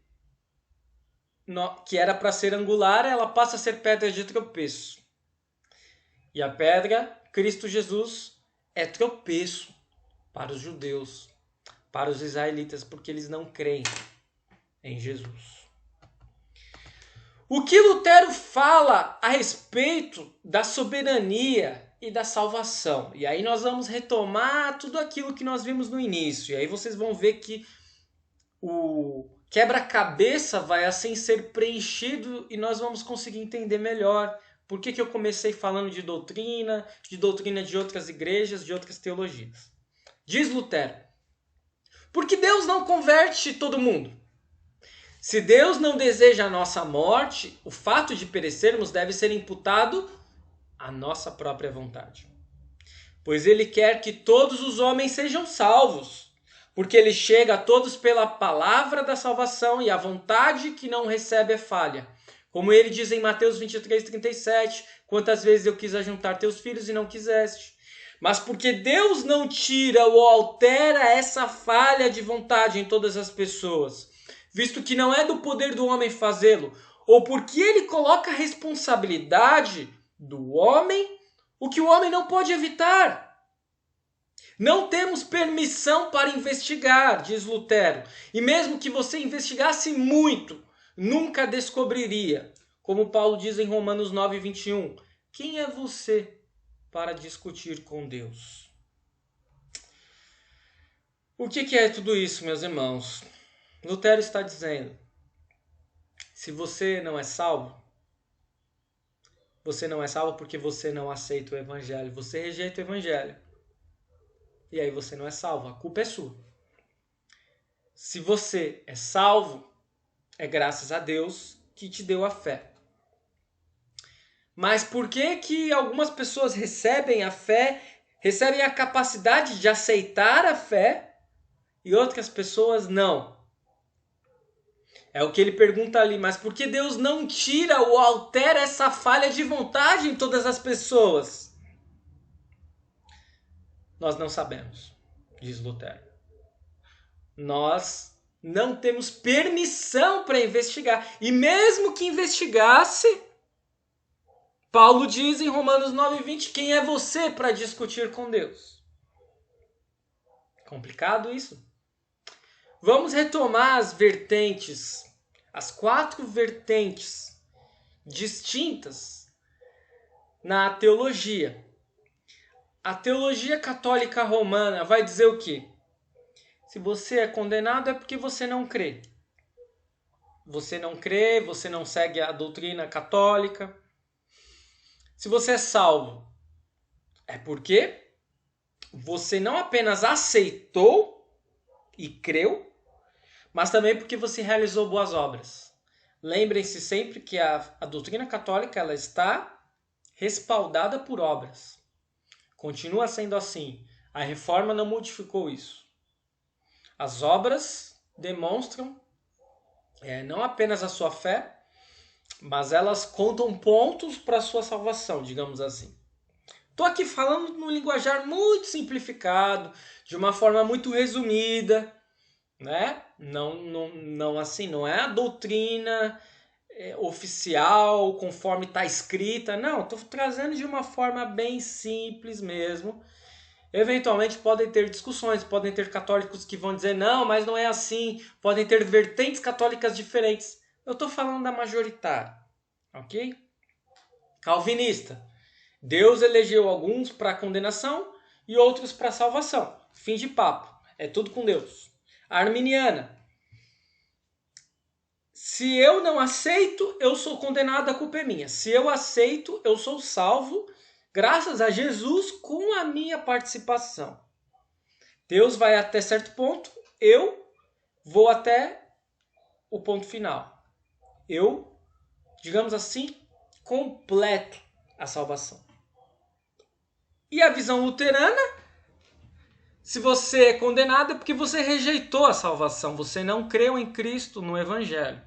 era para ser angular, ela passa a ser pedra de tropeço. E a pedra, Cristo Jesus, é tropeço para os judeus, para os israelitas, porque eles não creem em Jesus. O que Lutero fala a respeito da soberania e da salvação? E aí nós vamos retomar tudo aquilo que nós vimos no início. E aí vocês vão ver que o quebra-cabeça vai assim ser preenchido e nós vamos conseguir entender melhor por que eu comecei falando de doutrina de outras igrejas, de outras teologias. Diz Lutero: porque Deus não converte todo mundo. Se Deus não deseja a nossa morte, o fato de perecermos deve ser imputado à nossa própria vontade. pois ele quer que todos os homens sejam salvos, porque ele chega a todos pela palavra da salvação e a vontade que não recebe é falha. Como ele diz em Mateus 23:37, quantas vezes eu quis ajuntar teus filhos e não quiseste. Mas porque Deus não tira ou altera essa falha de vontade em todas as pessoas, visto que não é do poder do homem fazê-lo, ou porque ele coloca a responsabilidade do homem, o que o homem não pode evitar. Não temos permissão para investigar, diz Lutero. E mesmo que você investigasse muito, nunca descobriria. Como Paulo diz em Romanos 9:21. Quem é você para discutir com Deus? O que é tudo isso, meus irmãos? Lutero está dizendo, se você não é salvo porque você não aceita o evangelho, você rejeita o evangelho. E aí você não é salvo, a culpa é sua. Se você é salvo, é graças a Deus que te deu a fé. Mas por que algumas pessoas recebem a fé, recebem a capacidade de aceitar a fé e outras pessoas não? É o que ele pergunta ali, mas por que Deus não tira ou altera essa falha de vontade em todas as pessoas? Nós não sabemos, diz Lutero. Nós não temos permissão para investigar. E mesmo que investigasse, Paulo diz em Romanos 9:20, quem é você para discutir com Deus? Complicado isso? Vamos retomar as vertentes, as 4 vertentes distintas na teologia. A teologia católica romana vai dizer o quê? Se você é condenado é porque você não crê. Você não crê, você não segue a doutrina católica. Se você é salvo, é porque você não apenas aceitou e creu, mas também porque você realizou boas obras. Lembrem-se sempre que a doutrina católica ela está respaldada por obras. Continua sendo assim. A reforma não modificou isso. As obras demonstram não apenas a sua fé, mas elas contam pontos para a sua salvação, digamos assim. Estou aqui falando num linguajar muito simplificado, de uma forma muito resumida, né? Não assim, não é a doutrina oficial, conforme está escrita. Não, estou trazendo de uma forma bem simples mesmo. Eventualmente podem ter discussões, podem ter católicos que vão dizer não, mas não é assim. Podem ter vertentes católicas diferentes. Eu estou falando da majoritária, ok? Calvinista. Deus elegeu alguns para condenação e outros para salvação. Fim de papo. É tudo com Deus. Arminiana. Se eu não aceito, eu sou condenado, a culpa é minha. Se eu aceito, eu sou salvo, graças a Jesus, com a minha participação. Deus vai até certo ponto, eu vou até o ponto final. Eu, digamos assim, completo a salvação. E a visão luterana, se você é condenado é porque você rejeitou a salvação, você não creu em Cristo, no Evangelho.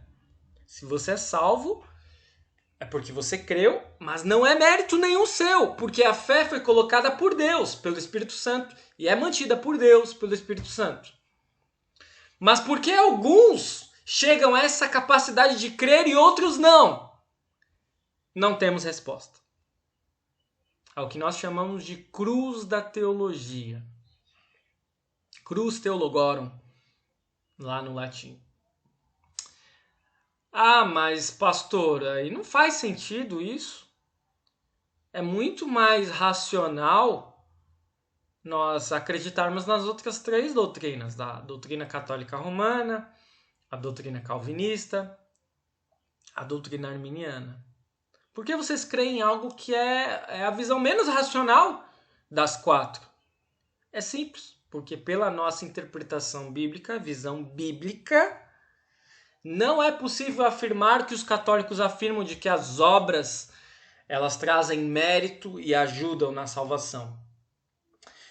Se você é salvo, é porque você creu, mas não é mérito nenhum seu, porque a fé foi colocada por Deus, pelo Espírito Santo, e é mantida por Deus, pelo Espírito Santo. Mas por que alguns chegam a essa capacidade de crer e outros não? Não temos resposta. É o que nós chamamos de cruz da teologia. Cruz Theologorum, lá no latim. Ah, mas pastor, aí não faz sentido isso. É muito mais racional nós acreditarmos nas outras 3 doutrinas, da doutrina católica romana, a doutrina calvinista, a doutrina arminiana. Por que vocês creem em algo que é a visão menos racional das 4? É simples, porque pela nossa interpretação bíblica, visão bíblica, não é possível afirmar que os católicos afirmam de que as obras elas trazem mérito e ajudam na salvação.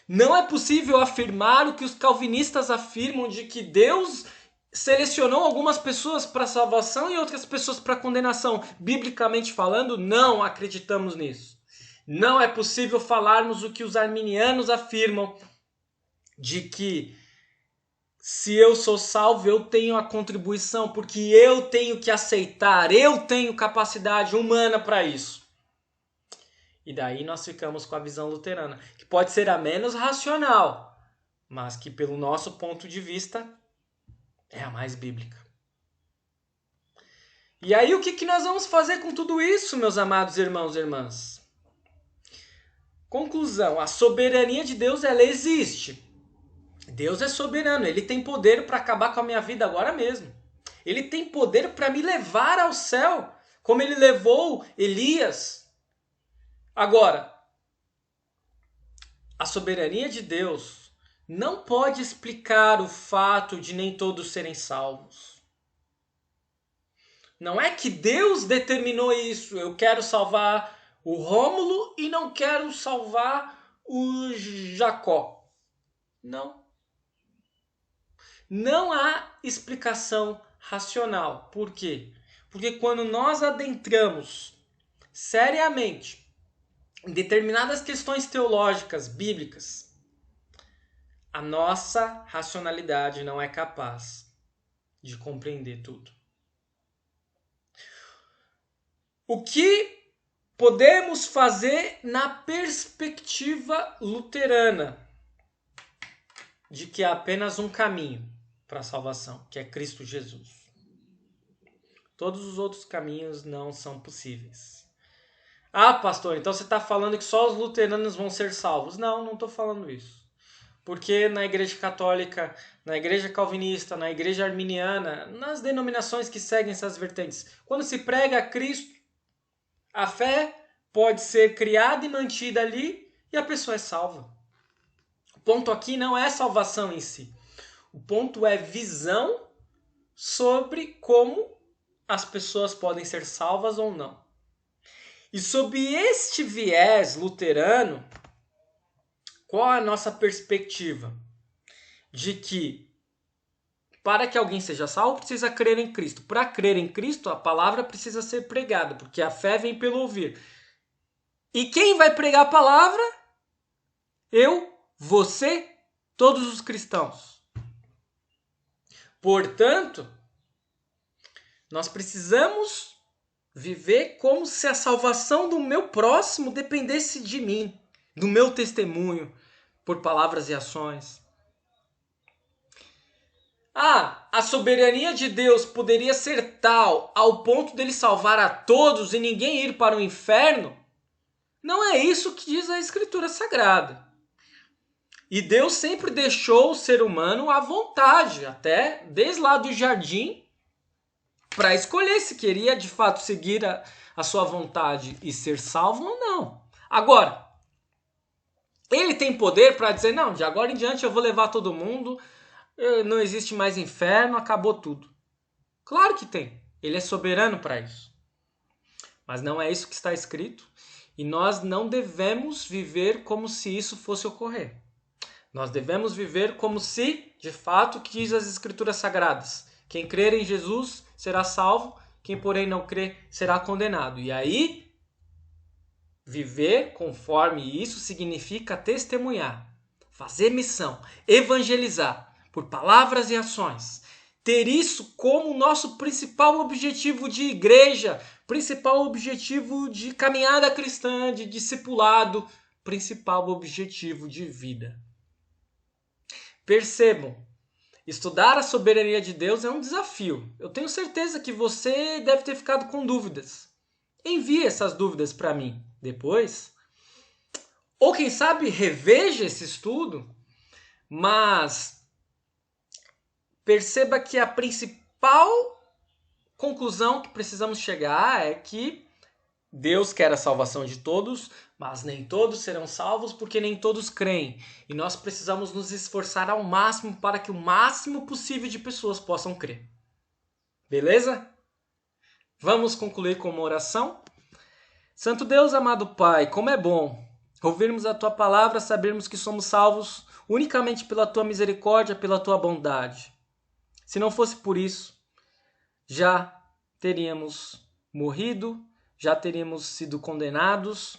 Não é possível afirmar o que os calvinistas afirmam de que Deus selecionou algumas pessoas para salvação e outras pessoas para condenação. Biblicamente falando, não acreditamos nisso. Não é possível falarmos o que os arminianos afirmam de que se eu sou salvo, eu tenho a contribuição, porque eu tenho que aceitar, eu tenho capacidade humana para isso. E daí nós ficamos com a visão luterana, que pode ser a menos racional, mas que pelo nosso ponto de vista é a mais bíblica. E aí o que nós vamos fazer com tudo isso, meus amados irmãos e irmãs? Conclusão, a soberania de Deus, ela existe. Deus é soberano, Ele tem poder para acabar com a minha vida agora mesmo. Ele tem poder para me levar ao céu, como Ele levou Elias. Agora, a soberania de Deus não pode explicar o fato de nem todos serem salvos. Não é que Deus determinou isso, eu quero salvar o Rômulo e não quero salvar o Jacó. Não. Não há explicação racional. Por quê? Porque quando nós adentramos seriamente em determinadas questões teológicas, bíblicas, a nossa racionalidade não é capaz de compreender tudo. O que podemos fazer na perspectiva luterana de que há apenas um caminho para a salvação, que é Cristo Jesus? Todos os outros caminhos não são possíveis. Ah, pastor, então você está falando que só os luteranos vão ser salvos? Não, não estou falando isso. Porque na Igreja Católica, na Igreja Calvinista, na Igreja Arminiana, nas denominações que seguem essas vertentes, quando se prega a Cristo, a fé pode ser criada e mantida ali e a pessoa é salva. O ponto aqui não é salvação em si. O ponto é visão sobre como as pessoas podem ser salvas ou não. E sob este viés luterano, qual a nossa perspectiva? De que para que alguém seja salvo, precisa crer em Cristo. Para crer em Cristo, a palavra precisa ser pregada, porque a fé vem pelo ouvir. E quem vai pregar a palavra? Eu, você, todos os cristãos. Portanto, nós precisamos viver como se a salvação do meu próximo dependesse de mim, do meu testemunho, por palavras e ações. A soberania de Deus poderia ser tal ao ponto dele salvar a todos e ninguém ir para o inferno? Não é isso que diz a Escritura Sagrada. E Deus sempre deixou o ser humano à vontade, até desde lá do jardim, para escolher se queria de fato seguir a sua vontade e ser salvo ou não. Agora, ele tem poder para dizer, não, de agora em diante eu vou levar todo mundo, não existe mais inferno, acabou tudo. Claro que tem. Ele é soberano para isso. Mas não é isso que está escrito. E nós não devemos viver como se isso fosse ocorrer. Nós devemos viver como se, de fato, que diz as Escrituras Sagradas. Quem crer em Jesus será salvo, quem porém não crer será condenado. E aí, viver conforme isso significa testemunhar, fazer missão, evangelizar por palavras e ações. Ter isso como nosso principal objetivo de igreja, principal objetivo de caminhada cristã, de discipulado, principal objetivo de vida. Percebam, estudar a soberania de Deus é um desafio. Eu tenho certeza que você deve ter ficado com dúvidas. Envie essas dúvidas para mim depois. Ou quem sabe reveja esse estudo, mas perceba que a principal conclusão que precisamos chegar é que Deus quer a salvação de todos, mas nem todos serão salvos porque nem todos creem. E nós precisamos nos esforçar ao máximo para que o máximo possível de pessoas possam crer. Beleza? Vamos concluir com uma oração? Santo Deus, amado Pai, como é bom ouvirmos a Tua palavra, sabermos que somos salvos unicamente pela Tua misericórdia, pela Tua bondade. Se não fosse por isso, já teríamos morrido, já teríamos sido condenados,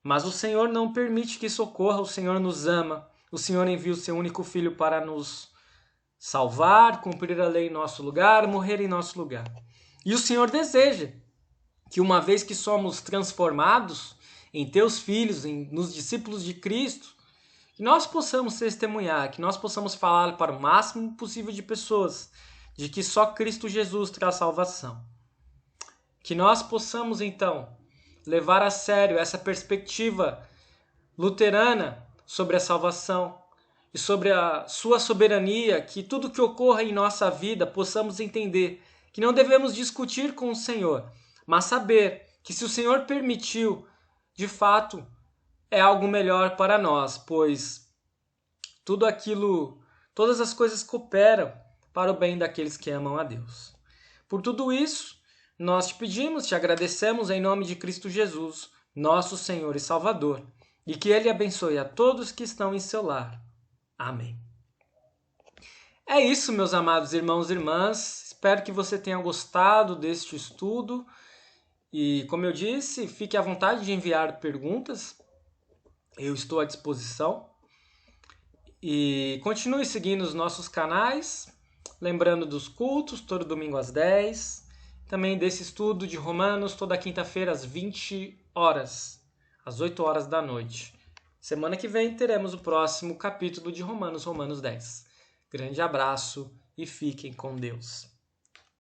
mas o Senhor não permite que isso ocorra, o Senhor nos ama, o Senhor envia o Seu único Filho para nos salvar, cumprir a lei em nosso lugar, morrer em nosso lugar. E o Senhor deseja que, uma vez que somos transformados em Teus filhos, nos discípulos de Cristo, que nós possamos testemunhar, que nós possamos falar para o máximo possível de pessoas de que só Cristo Jesus traz salvação. Que nós possamos, então, levar a sério essa perspectiva luterana sobre a salvação e sobre a sua soberania, que tudo que ocorra em nossa vida possamos entender que não devemos discutir com o Senhor, mas saber que se o Senhor permitiu, de fato, é algo melhor para nós, pois todas as coisas cooperam para o bem daqueles que amam a Deus. Por tudo isso, nós te pedimos, te agradecemos em nome de Cristo Jesus, nosso Senhor e Salvador, e que Ele abençoe a todos que estão em seu lar. Amém. É isso, meus amados irmãos e irmãs. Espero que você tenha gostado deste estudo. E, como eu disse, fique à vontade de enviar perguntas. Eu estou à disposição. E continue seguindo os nossos canais. Lembrando dos cultos, todo domingo às 10. Também desse estudo de Romanos, toda quinta-feira às 20 horas. Às 8 horas da noite. Semana que vem teremos o próximo capítulo de Romanos, Romanos 10. Grande abraço e fiquem com Deus.